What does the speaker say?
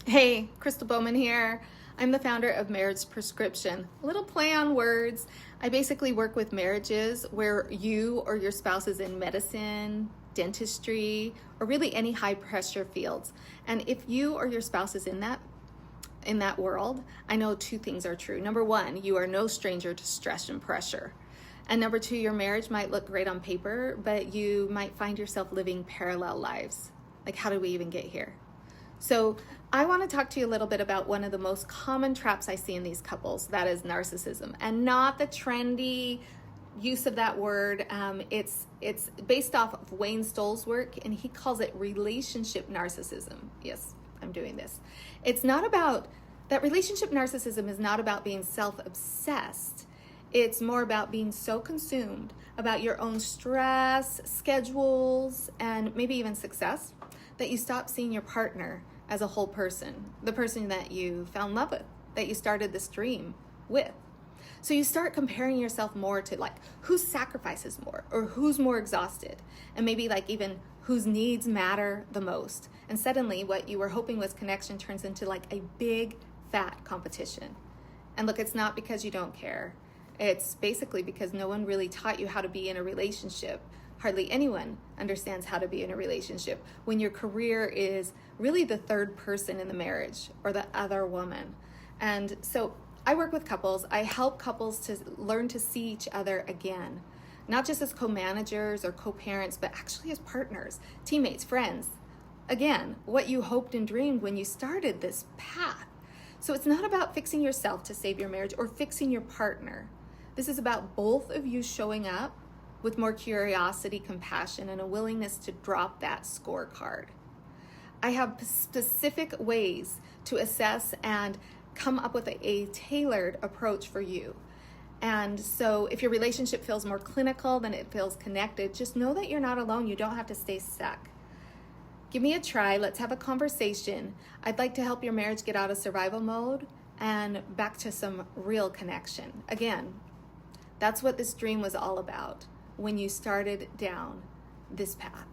Hey, Crystal Bowman here. I'm the founder of Marriage Prescription. A little play on words. I basically work with marriages where you or your spouse is in medicine, dentistry, or really any high pressure fields. And if you or your spouse is in that world, I know two things are true. Number one, you are no stranger to stress and pressure. And number two, your marriage might look great on paper, but you might find yourself living parallel lives. Like, how did we even get here? So I want to talk to you a little bit about one of the most common traps I see in these couples, that is narcissism, and not the trendy use of that word. It's based off of Wayne Stoll's work, and he calls it relationship narcissism. Yes, I'm doing this. It's not about, that relationship narcissism is not about being self-obsessed. It's more about being so consumed about your own stress, schedules, and maybe even success that you stop seeing your partner as a whole person, the person that you fell in love with, that you started this dream with. So you start comparing yourself more to like who sacrifices more or who's more exhausted, and maybe like even whose needs matter the most. And suddenly what you were hoping was connection turns into like a big fat competition. And look, it's not because you don't care. It's basically because no one really taught you how to be in a relationship. Hardly anyone understands how to be in a relationship when your career is really the third person in the marriage or the other woman. And so I work with couples. I help couples to learn to see each other again, not just as co-managers or co-parents, but actually as partners, teammates, friends. Again, what you hoped and dreamed when you started this path. So it's not about fixing yourself to save your marriage or fixing your partner. This is about both of you showing up with more curiosity, compassion, and a willingness to drop that scorecard. I have specific ways to assess and come up with a tailored approach for you. And so if your relationship feels more clinical than it feels connected, just know that you're not alone. You don't have to stay stuck. Give me a try. Let's have a conversation. I'd like to help your marriage get out of survival mode and back to some real connection. Again, that's what this dream was all about when you started down this path.